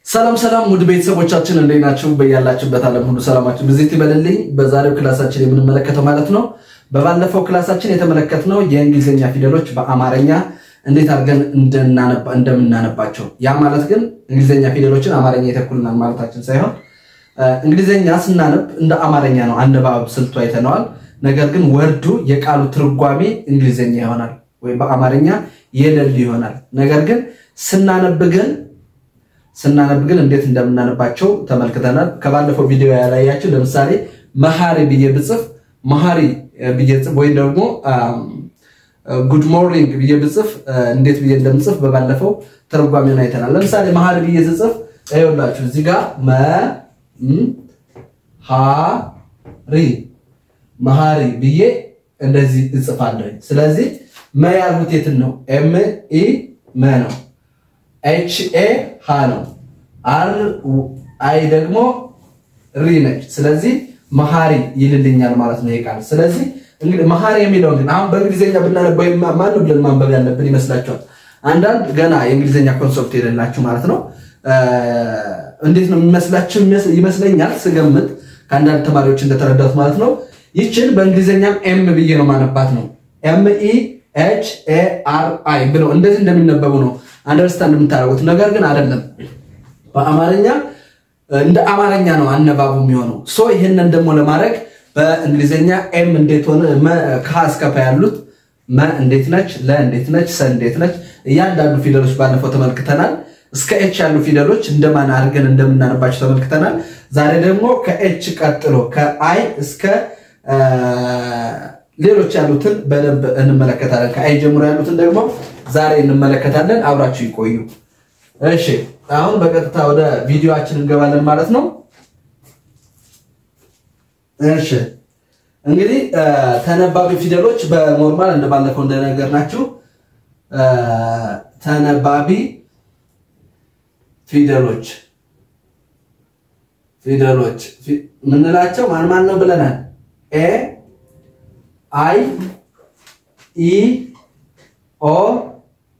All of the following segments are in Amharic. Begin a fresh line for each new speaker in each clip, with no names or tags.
ሰላም ሰላም ውድ ቤተሰቦቻችን እንዴት ናችሁ? በያላችሁበት ዓለም ሁሉ ሰላማችሁ ብዚት ይበልልኝ። በዛሬው ክላሳችን የምንመለከተው ማለት ነው በባለፈው ክላሳችን የተመለከትነው የእንግሊዘኛ ፊደሎች በአማርኛ እንዴት አድርገን እንደምናነባቸው ያ ማለት ግን እንግሊዘኛ ፊደሎችን አማርኛ የተኩልናል ማለታችን ሳይሆን እንግሊዘኛ ስናነብ እንደ አማርኛ ነው አነባብ ስልቱ አይተነዋል። ነገር ግን ወርዱ የቃሉ ትርጓሜ እንግሊዘኛ ይሆናል ወይ በአማርኛ የለል ይሆናል። ነገር ግን ስናነብ ግን እንዴት እንደምናነባቸው ተመልክተናል። ከባለፈው ቪዲዮ ያላያችሁ ለምሳሌ መሐሪ ብዬ ብጽፍ መሐሪ ብዬ ጽፍ ወይ ደግሞ ጉድ ሞርኒንግ ብዬ ብጽፍ እንዴት ብዬ እንደምጽፍ በባለፈው ትርጓሜውን አይተናል። ለምሳሌ መሐሪ ብዬ ጽፍ አይውላችሁ እዚህ ጋር መሐሪ ብዬ እንደዚህ እጽፋለሁ። ስለዚህ መ ያልኩት የት ነው? ኤም ኢ መ ነው። ኤች ኤ ሃ ነው። አር አይ ደግሞ ሪ ነች። ስለዚህ መሐሪ ይልልኛል ማለት ነው ይቃል። ስለዚህ እንግዲህ መሐሪ የሚለው ግን አሁን በእንግሊዘኛ ብናነበው ማን ነው ብለን ማንበብ ያለብን ይመስላችኋል? አንዳንድ ገና የእንግሊዘኛ ኮንሰፕት የሌላችሁ ማለት ነው እንዴት ነው የሚመስላችሁ ይመስለኛል ስገምት ከአንዳንድ ተማሪዎች እንደተረዳሁት ማለት ነው ይችን በእንግሊዘኛም ኤም ብዬ ነው ማነባት ነው ኤም ኢ ኤች ኤ አር አይ ብሎ እንደዚህ እንደሚነበቡ ነው አንደርስታንድ የምታደርጉት። ነገር ግን አይደለም በአማርኛ እንደ አማርኛ ነው አነባቡ የሚሆነው። ሶ ይሄንን ደግሞ ለማድረግ በእንግሊዘኛ ኤም እንዴት ሆነ ከ እስከ ፐ ያሉት መ እንዴት ነች፣ ለ እንዴት ነች፣ ሰ እንዴት ነች እያንዳንዱ ፊደሎች ባለፈው ተመልክተናል። እስከ ኤች ያሉ ፊደሎች እንደማን አድርገን እንደምናነባቸው ተመልክተናል። ዛሬ ደግሞ ከኤች ቀጥሎ ከአይ እስከ ሌሎች ያሉትን በደንብ እንመለከታለን። ከአይ ጀምሮ ያሉትን ደግሞ ዛሬ እንመለከታለን። አብራችሁ ይቆዩ። እሺ አሁን በቀጥታ ወደ ቪዲዮአችን እንገባለን ማለት ነው። እሺ እንግዲህ ተነባቢ ፊደሎች በኖርማል እንደባለፈው እንደነገርናችሁ ተነባቢ ፊደሎች ምንላቸው ማን ነው ብለናል? ኤ አይ ኢ ኦ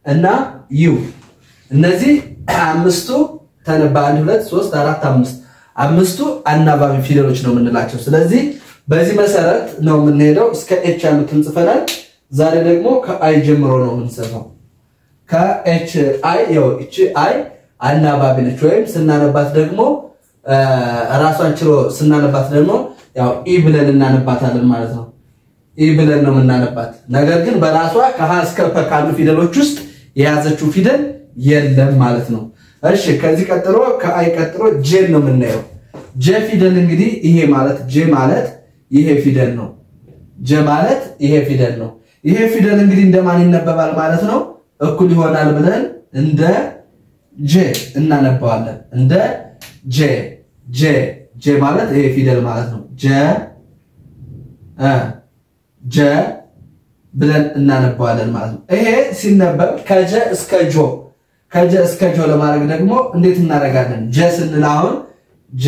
እና ዩ እነዚህ አምስቱ ተነባቢ 1 2 3 4 5 አምስቱ አናባቢ ፊደሎች ነው የምንላቸው። ስለዚህ በዚህ መሰረት ነው የምንሄደው። እስከ ኤች ያሉትን ጽፈናል። ዛሬ ደግሞ ከአይ ጀምሮ ነው የምንጽፈው። ከኤች አይ ያው እቺ አይ አናባቢ ነች ወይም ስናነባት ደግሞ ራሷን ችሎ ስናነባት ደግሞ ያው ኢ ብለን እናነባታለን ማለት ነው። ኢ ብለን ነው የምናነባት። ነገር ግን በራሷ ከሀ እስከ ፐ ካሉ ፊደሎች ውስጥ የያዘችው ፊደል የለም ማለት ነው። እሺ ከዚህ ቀጥሎ ከአይ ቀጥሎ ጄ ነው የምናየው። ጄ ፊደል እንግዲህ ይሄ ማለት ጄ ማለት ይሄ ፊደል ነው። ጄ ማለት ይሄ ፊደል ነው። ይሄ ፊደል እንግዲህ እንደማን ይነበባል ማለት ነው? እኩል ይሆናል ብለን እንደ ጄ እናነባዋለን። እንደ ጄ ማለት ይሄ ፊደል ማለት ነው። ጀ ብለን እናነባዋለን ማለት ነው። ይሄ ሲነበብ ከጀ እስከ ጆ ለማድረግ ደግሞ እንዴት እናደርጋለን? ጀ ስንል አሁን ጀ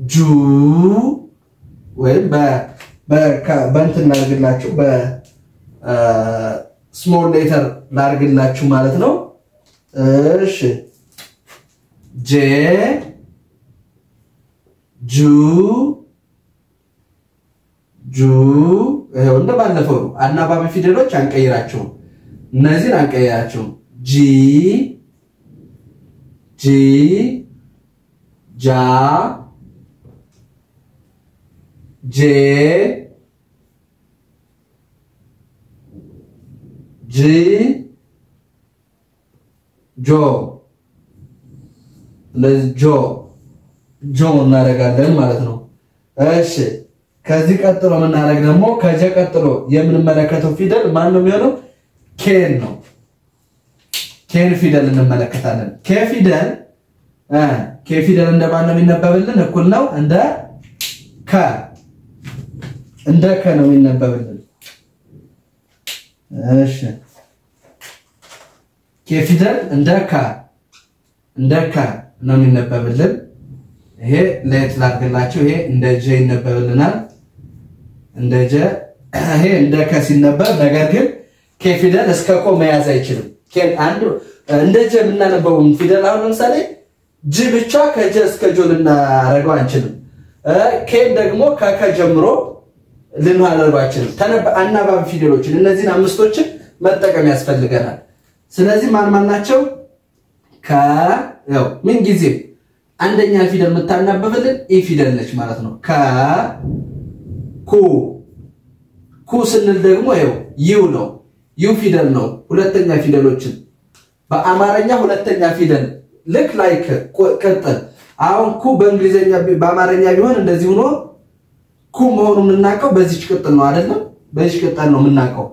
ጁ ወይም በእንትን ላድርግላችሁ በስሞል ሌተር ላድርግላችሁ ማለት ነው። እሺ ጄ ጁ ይሄው እንደባለፈው አናባቢ ፊደሎች አንቀይራቸው። እነዚህን አንቀይራቸው። ጂ ጃ ጄ ጆ ጆ እናደርጋለን ማለት ነው። እሺ ከዚህ ቀጥሎ የምናደርግ ደግሞ ከጀ ቀጥሎ የምንመለከተው ፊደል ማን ነው የሚሆነው? ኬን ነው። ኬን ፊደል እንመለከታለን። ኬ ፊደል እንደማን ነው የሚነበብልን? እኩል ነው እንደ ከ ነው የሚነበብልን። እሺ ኬ ፊደል እንደ ከ ነው የሚነበብልን። ይሄ ለየት ላድርግላችሁ። ይሄ እንደ ጀ ይነበብልናል። እንደ ጀ ይሄ እንደ ከ ሲነበብ ነገር ግን ኬ ፊደል እስከ ኮ መያዝ አይችልም። ኬን አንዱ እንደ ጀ የምናነበው ፊደል አሁን ለምሳሌ ጅ ብቻ ከጀ እስከ ጆ ልናረጋው አንችልም ኬ ደግሞ ከከ ጀምሮ ልናረጋው አንችልም አናባቢ ፊደሎችን እነዚህን አምስቶችን መጠቀም ያስፈልገናል ስለዚህ ማን ናቸው ያው ምን ጊዜ አንደኛ ፊደል መታናበበልን ኢ ፊደል ነች ማለት ነው ኩ ስንል ደግሞ ያው ዩ ነው ዩ ፊደል ነው ሁለተኛ ፊደሎችን በአማርኛ ሁለተኛ ፊደል ልክ ላይክ ቀጥል አሁን ኩ በእንግሊዘኛ በአማርኛ ቢሆን እንደዚህ ሆኖ ኩ መሆኑን እናቀው በዚህ ቅጥል ነው አይደለም በዚህ ቅጥል ነው እናቀው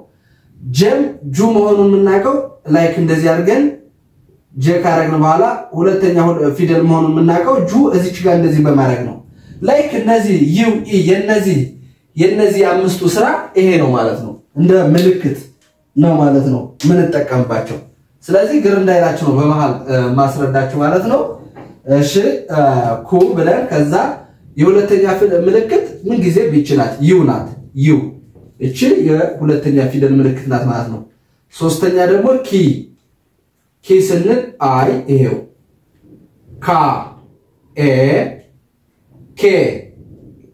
ጀም ጁ መሆኑን እናቀው ላይክ እንደዚህ አድርገን ጀ ካረግን በኋላ ሁለተኛ ፊደል መሆኑን እናቀው ጁ እዚች ጋር እንደዚህ በማድረግ ነው ላይክ እነዚህ ዩ ኢ የነዚህ አምስቱ ስራ ይሄ ነው ማለት ነው እንደ ምልክት ነው ማለት ነው ምን ተጠቀምባቸው ስለዚህ ግር እንዳይላችሁ ነው በመሃል ማስረዳችሁ ማለት ነው እሺ ኩ ብለን ከዛ የሁለተኛ ፊደል ምልክት ምን ጊዜ ቢችላት ዩ ናት ዩ እቺ የሁለተኛ ፊደል ምልክት ናት ማለት ነው ሶስተኛ ደግሞ ኪ ስንል አይ ይሄው ካ ኤ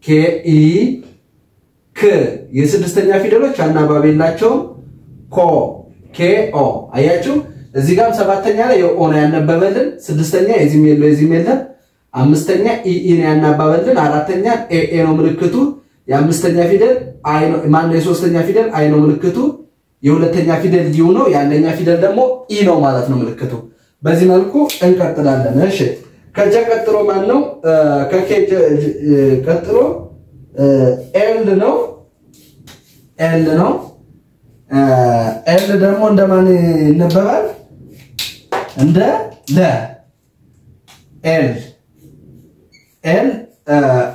ኬ ኢ ክ የስድስተኛ ፊደሎች አናባቢላቸው ኬ ኦ አያችሁ እዚህ ጋር ሰባተኛ ላይ ኦ ነው ያነበበልን ስድስተኛ የዚህም የለም አምስተኛ ኢ ነው ያናባበልን አራተኛ ኤ ነው ምልክቱ የአምስተኛ ፊደል አይ ነው ማነው የሶስተኛ ፊደል አይ ነው ምልክቱ የሁለተኛ ፊደል ዩ ነው የአንደኛ ፊደል ደግሞ ኢ ነው ማለት ነው ምልክቱ በዚህ መልኩ እንቀጥላለን እሺ ከጀ ቀጥሎ ማን ነው ከኬ ቀጥሎ ኤል ነው ኤል ደግሞ እንደማን ይነበባል እንደ ለ ኤል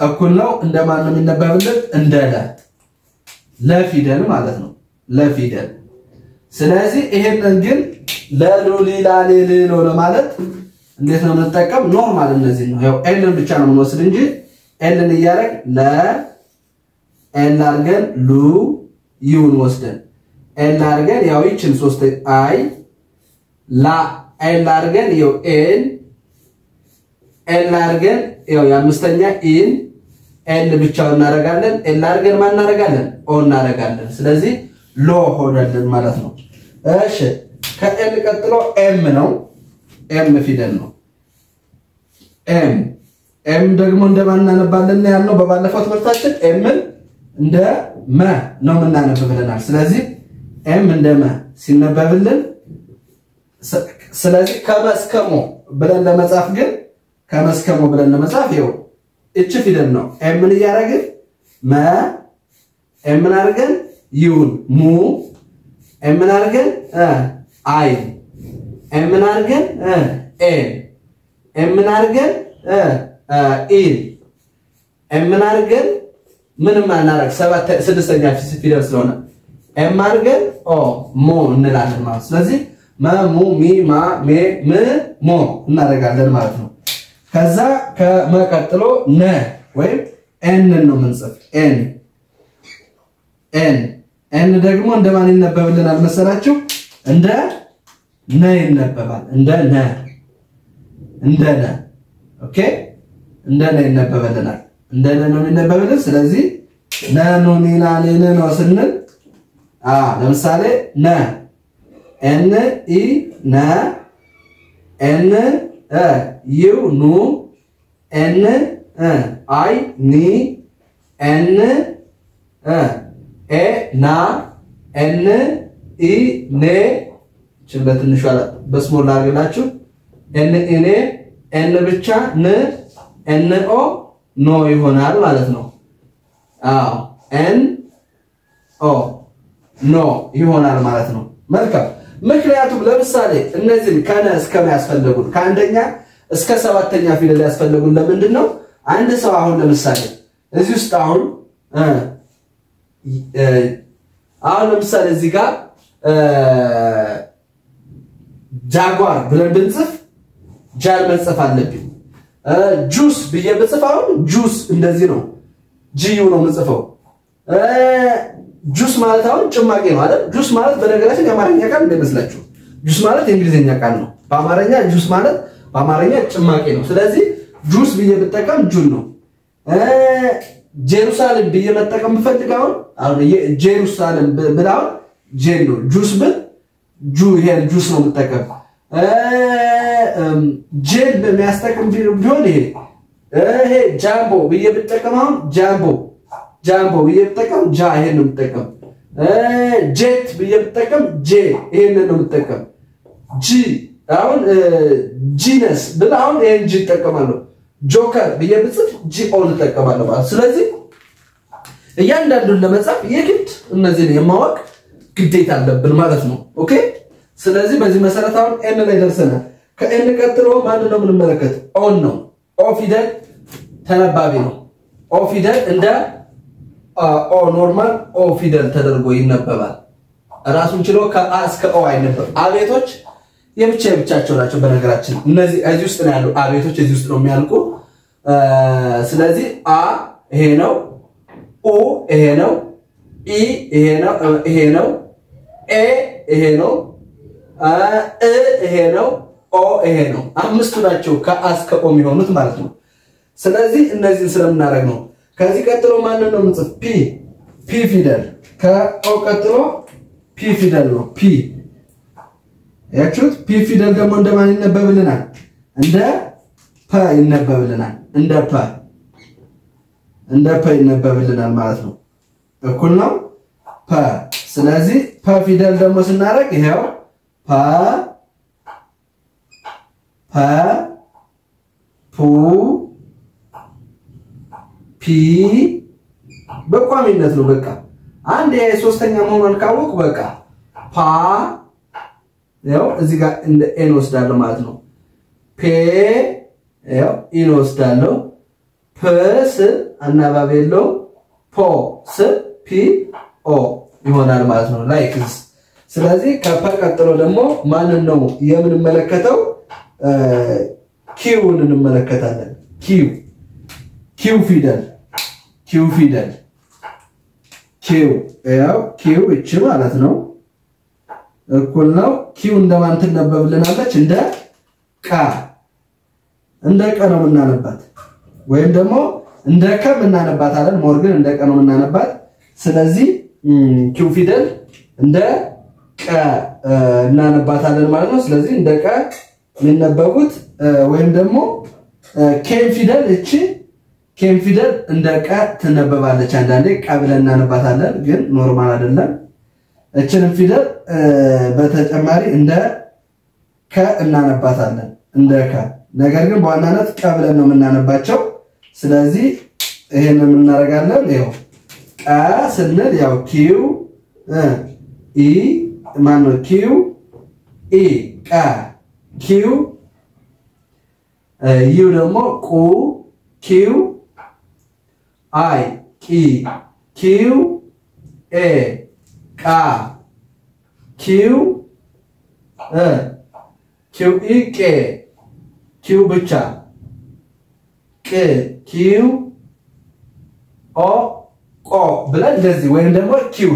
እኩል ነው እንደማን ነው የሚነበብልን እንደ ለ ፊደል ማለት ነው ለፊደል ስለዚህ ይሄንን ግን ለሉሊላሌሎ ለማለት እንዴት ነው የምንጠቀም ኖርማል እነዚህ ነው ያው ኤልን ብቻ ነው የምንወስድ እንጂ ኤልን እያረግ ለ ኤል አርገን ሉ ዩን ወስደን ኤል አርገን ያው ይችን ሶስት አይ ላ ኤል አርገን ያው ኤል አርገን ያው የአምስተኛ ኢን ኤል ብቻውን እናረጋለን ኤል አርገን ማን እናረጋለን ኦ እናረጋለን ስለዚህ ሎ ሆነልን ማለት ነው እሺ ከኤል ቀጥሎ ኤም ነው ኤም ፊደል ነው ኤም ደግሞ እንደማን እናነባለን ያልነው በባለፈው ትምህርታችን ኤምን እንደ መ ነው እናነብብልናል ስለዚህ ኤም እንደ መ ሲነበብልን ስለዚህ ከመስከሞ ብለን ለመጻፍ ግን ከመስከሞ ብለን ለመጻፍ ይው እቺ ፊደል ነው ኤምን ያረግን መ ኤምን አርገን ዩን ሙ ኤምን አርገን አይ ኤምን አርገን ኤምን አርገን ኢን ኤምን አርገን ምንም አናረግ ስድስተኛ ፊደል ስለሆነ ኤም አርገን ኦ ሞ እንላለን ማለት ስለዚህ መሙ ሚ ማ ሜ ም ሞ እናረጋለን ማለት ነው ከዛ ከመቀጥሎ ነ ወይ ኤን ነው ምንጽፍ ኤን ደግሞ እንደማን ይነበብልናል መሰላችሁ እንደ ነ ይነበባል እንደ ነ ኦኬ እንደ ነ ይነበብልናል እንደ ነ ነው የሚነበብልን ስለዚህ ነ ነው ኒና ነ ነው ስንል ለምሳሌ ነ ኤን ኢ ነ ኤን ዩ ኑ ኤን አይ ኒ ኤን ኤ ና ኤን ኢ ኔ ችግበትንሽ በስሞል አርገላችሁ ኤን ኢኔ ኤን ብቻ ን ኤን ኦ ኖ ይሆናል ማለት ነው ኤን ኦ ኖ ይሆናል ማለት ነው መልካም ምክንያቱም ለምሳሌ እነዚህ ከነ እስከ ያስፈልጉን ከአንደኛ እስከ ሰባተኛ ፊደል ያስፈልጉን ለምንድን ነው አንድ ሰው አሁን ለምሳሌ እዚህ ውስጥ አሁን ለምሳሌ እዚህ ጋር ጃጓር ብለን ብንጽፍ ጃል መጽፍ አለብኝ ጁስ ብዬ ብጽፍ አሁን ጁስ እንደዚህ ነው ጂዩ ነው ምጽፈው ጁስ ማለት አሁን ጭማቂ ነው አይደል ጁስ ማለት በነገራችን የአማርኛ ቃል እንደመስላችሁ ጁስ ማለት የእንግሊዘኛ ቃል ነው በአማርኛ ጁስ ማለት በአማርኛ ጭማቂ ነው ስለዚህ ጁስ ብዬ ብጠቀም ጁን ነው ጄሩሳሌም ብዬ መጠቀም ፈልጋው አሁን ጄሩሳሌም ብላው ጄን ነው ጁስ ብል ጁ ይሄ ጁስ ነው መጠቀም ጄል በሚያስተቀም ቢሆን ይሄ ጃምቦ ብዬ ብጠቀመው ጃምቦ ብዬ ብጠቀም ጃ ይሄን ነው መጠቀም ጄት ብዬ ብጠቀም ጄ ይሄን ነው መጠቀም ጂ አሁን ጂነስ ብላው ይሄን ጂ ተጠቀማለሁ ጆከር ብዬ ብጽፍ ጂ ኦል ተጠቀማለሁ ማለት ስለዚህ እያንዳንዱን ለመጻፍ የግድ እነዚህን የማወቅ ግዴታ አለብን ማለት ነው ኦኬ ስለዚህ በዚህ መሰረት አሁን ኤን ላይ ደርሰናል ከኤን ቀጥሎ ማን ነው የምንመለከት ኦን ነው ኦ ፊደል ተነባቢ ነው ኦ ፊደል እንደ ኦ ኖርማል ኦ ፊደል ተደርጎ ይነበባል ራሱን ችሎ ከአ እስከ ኦ አይነበብ አቤቶች የብቻቸው ናቸው በነገራችን እነዚህ እዚህ ውስጥ ነው ያለው አቤቶች እዚህ ውስጥ ነው የሚያልቁ ስለዚህ አ ይሄ ነው ኦ ይሄ ነው ኢ ይሄ ነው ኤ ይሄ ነው ይሄ ነው ኦ ይሄ ነው አምስቱ ናቸው ከአ እስከ ኦ የሚሆኑት ማለት ነው ስለዚህ እነዚህን ስለምናረግ ነው ከዚህ ቀጥሎ ማን ነው ምንጽፍ ፒ ፊደል ከኦ ቀጥሎ ፒ ፊደል ነው ፒ ያቹት ፒ ፊደል ደግሞ እንደማን ይነበብልናል እንደ ፐ ይነበብልናል እንደ ፐ ይነበብልናል ማለት ነው እኩል ነው ፐ ስለዚህ ፐ ፊደል ደግሞ ስናረግ ይሄው ፐ ፑ ፒ በቋሚነት ነው በቃ አንድ የሶስተኛ መሆኑን ካወቅ በቃ ፓ ያው እዚህ ጋር እንደ ኤን ወስዳለሁ ማለት ነው ፔ ያው ኢን ወስዳለሁ ፕስ አናባቤለው ፖ ስ ፒ ኦ ይሆናል ማለት ነው ላይክ ስለዚህ ከፐ ቀጥሎ ደግሞ ማንን ነው የምንመለከተው ኪውን እንመለከታለን ኪው ፊደል ያው ኪው እቺ ማለት ነው እኩል ነው ኪው እንደማን ትነበብልናለች እንደ ቀ ነው እናነባት ወይም ደግሞ እንደ ከ እናነባታለን ሞርግን እንደ ቀ ነው እናነባት ስለዚህ ኪው ፊደል እንደ ቀ እናነባታለን ማለት ነው ስለዚህ እንደ ቀ የሚነበቡት ወይም ደግሞ ኬም ፊደል እቺ ኬም ፊደል እንደ ቀ ትነበባለች አንዳንዴ ቀ ብለን እናነባታለን ግን ኖርማል አይደለም እቺን ፊደል በተጨማሪ እንደ ከ እናነባታለን እንደ ከ ነገር ግን በዋናነት ቀ ብለን ነው የምናነባቸው ስለዚህ ይሄንን እናረጋለን ይሄው ቀ ስንል ያው ኪው ኢ ማን ነው ኪው ኢ ቀ ኪው ዩ ደግሞ ቁ ኪው አይ ቂ ኪው ኤ ቃ ኪው ኢ ቄ ኪው ብቻ ቅ ኪው ኦ ቆ ብለን እንደዚህ ወይም ደግሞ ኪው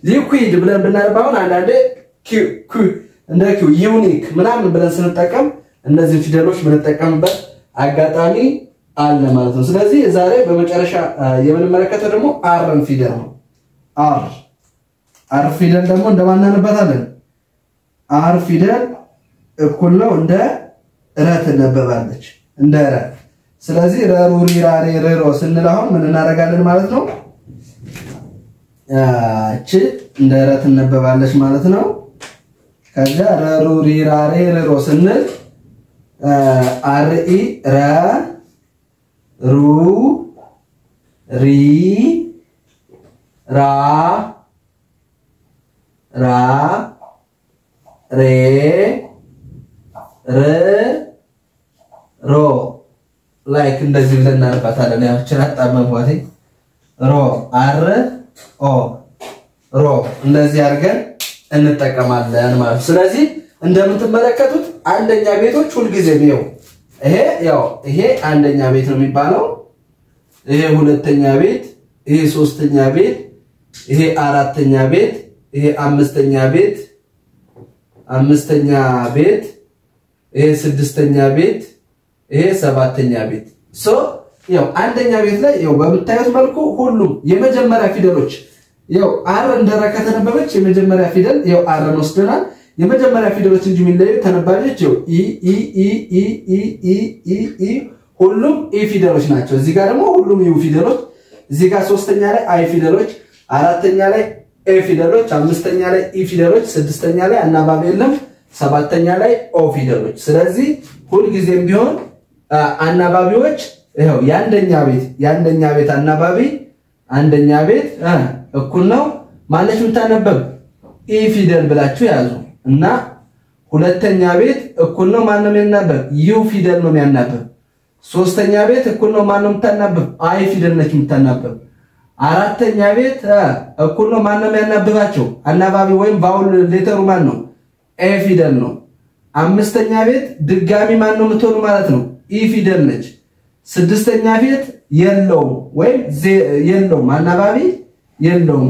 ሊኩዊድ ብለን ብናነባውን አንዳንዴ ኪው እንደ ኪው ዩኒክ ምናምን ብለን ስንጠቀም እነዚህ ፊደሎች ምንጠቀምበት አጋጣሚ አለ ማለት ነው ስለዚህ ዛሬ በመጨረሻ የምንመለከተው ደግሞ አርን ፊደል ነው አር ፊደል ደግሞ እንደማን እናነባታለን አር ፊደል እኩል ነው እንደ ረ ትነበባለች እንደ ረ ስለዚህ ረሩ ሪራሬ ረሮ ስንላው ምን እናረጋለን ማለት ነው እቺ እንደ ረ ትነበባለች ማለት ነው ከዛ ረሩ ሪራሬ ረሮ ስንል አርኢ ረ ሩ ሪ ራ ሬ ር ሮ ላይክ እንደዚህ ብለን እናነባታለን ያው ችራጣመዋቴ ሮ አር ኦ ሮ እንደዚህ አድርገን እንጠቀማለን ማለት ስለዚህ እንደምትመለከቱት አንደኛ ቤቶች ሁሉ ጊዜ ነው ይሄ አንደኛ ቤት ነው የሚባለው ይሄ ሁለተኛ ቤት ይሄ ሶስተኛ ቤት ይሄ አራተኛ ቤት ይሄ አምስተኛ ቤት ይሄ ስድስተኛ ቤት ይሄ ሰባተኛ ቤት ሶ ያው አንደኛ ቤት ላይ ያው በምታዩት መልኩ ሁሉም የመጀመሪያ ፊደሎች ያው አር እንደረከተነበበች የመጀመሪያ ፊደል ያው አር ወስደናል የመጀመሪያ ፊደሎች እንጂ የሚለዩ ተነባቢዎች ያው ኢ ሁሉም ኢ ፊደሎች ናቸው እዚህ ጋር ደግሞ ሁሉም ዩ ፊደሎች እዚህ ጋር ሶስተኛ ላይ አይ ፊደሎች አራተኛ ላይ ኤ ፊደሎች አምስተኛ ላይ ኢ ፊደሎች ስድስተኛ ላይ አናባቢ የለም ሰባተኛ ላይ ኦ ፊደሎች ስለዚህ ሁሉ ጊዜም ቢሆን አናባቢዎች ይሄው የአንደኛ ቤት አናባቢ አንደኛ ቤት እኩል ነው ማለች ምታነበብ ኢ ፊደል ብላችሁ ያዙ እና ሁለተኛ ቤት እኩል ነው ማንም ያናበብ ዩ ፊደል ነው የሚያናበብ ሶስተኛ ቤት እኩል ነው ማንም ተናበብ አይ ፊደል ነች ምታናበብ አራተኛ ቤት እኩል ነው ማንም ያናበባቸው አናባቢ ወይም ቫውል ሌተሩ ማን ነው ኤ ፊደል ነው አምስተኛ ቤት ድጋሚ ማን ነው ምትሆኑ ማለት ነው ኢ ፊደል ነች ስድስተኛ ቤት የለው ወይም የለው አናባቢ የለው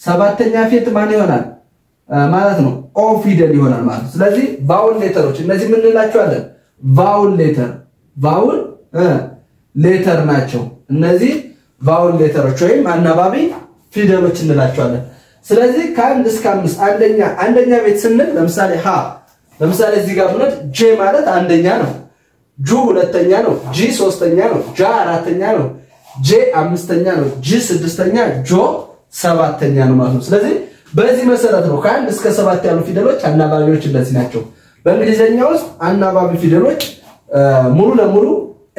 ሰባተኛ ቤት ማን ይሆናል ማለት ነው ኦ ፊደል ይሆናል ማለት ስለዚህ ቫውል ሌተሮች እነዚህ ምን እንላቸዋለን ቫውል ሌተር ናቸው እነዚህ ቫውል ሌተሮች ወይም አናባቢ ፊደሎች እንላቸዋለን ስለዚህ ከአንድ እስከ 5 አንደኛ ቤት ስንል ለምሳሌ ሀ ለምሳሌ እዚህ ጋር ብንል ጄ ማለት አንደኛ ነው ጁ ሁለተኛ ነው ጂ ሶስተኛ ነው ጃ አራተኛ ነው ጄ አምስተኛ ነው ጂ ስድስተኛ ጆ ሰባተኛ ነው ማለት ነው ስለዚህ በዚህ መሰረት ነው ከአንድ እስከ 7 ያሉ ፊደሎች አናባቢዎች እንደዚህ ናቸው በእንግሊዘኛ ውስጥ አናባቢ ፊደሎች ሙሉ ለሙሉ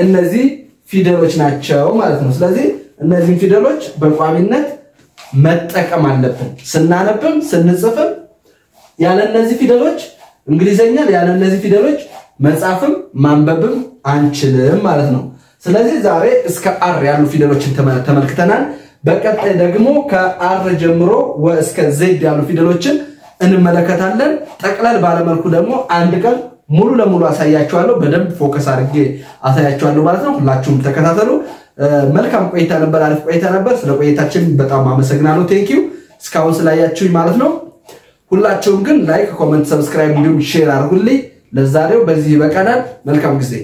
እነዚህ ፊደሎች ናቸው ማለት ነው ስለዚህ እነዚህ ፊደሎች በቋሚነት መጠቀም አለብን ስናነብም ስንጽፍም ያለ እነዚህ ፊደሎች እንግሊዘኛ ያለ እነዚህ ፊደሎች መጻፍም ማንበብም አንችልም ማለት ነው ስለዚህ ዛሬ እስከ አር ያሉ ፊደሎችን ተመልክተናል በቀጣይ ደግሞ ከአር ጀምሮ እስከ ዜድ ያሉ ፊደሎችን እንመለከታለን ጠቅላላ ባለመልኩ ደግሞ አንድ ቀን ሙሉ ለሙሉ አሳያችኋለሁ በደንብ ፎከስ አድርጌ አሳያችኋለሁ ማለት ነው ሁላችሁም ተከታተሉ መልካም ቆይታ ነበር አሪፍ ቆይታ ነበር ስለ ቆይታችን በጣም አመሰግናለሁ ቴንኪው እስካሁን ስላያችሁኝ ማለት ነው ሁላችሁም ግን ላይክ ኮሜንት ሰብስክራይብ እንዲሁም ሼር አድርጉልኝ ለዛሬው በዚህ በቀናል መልካም ጊዜ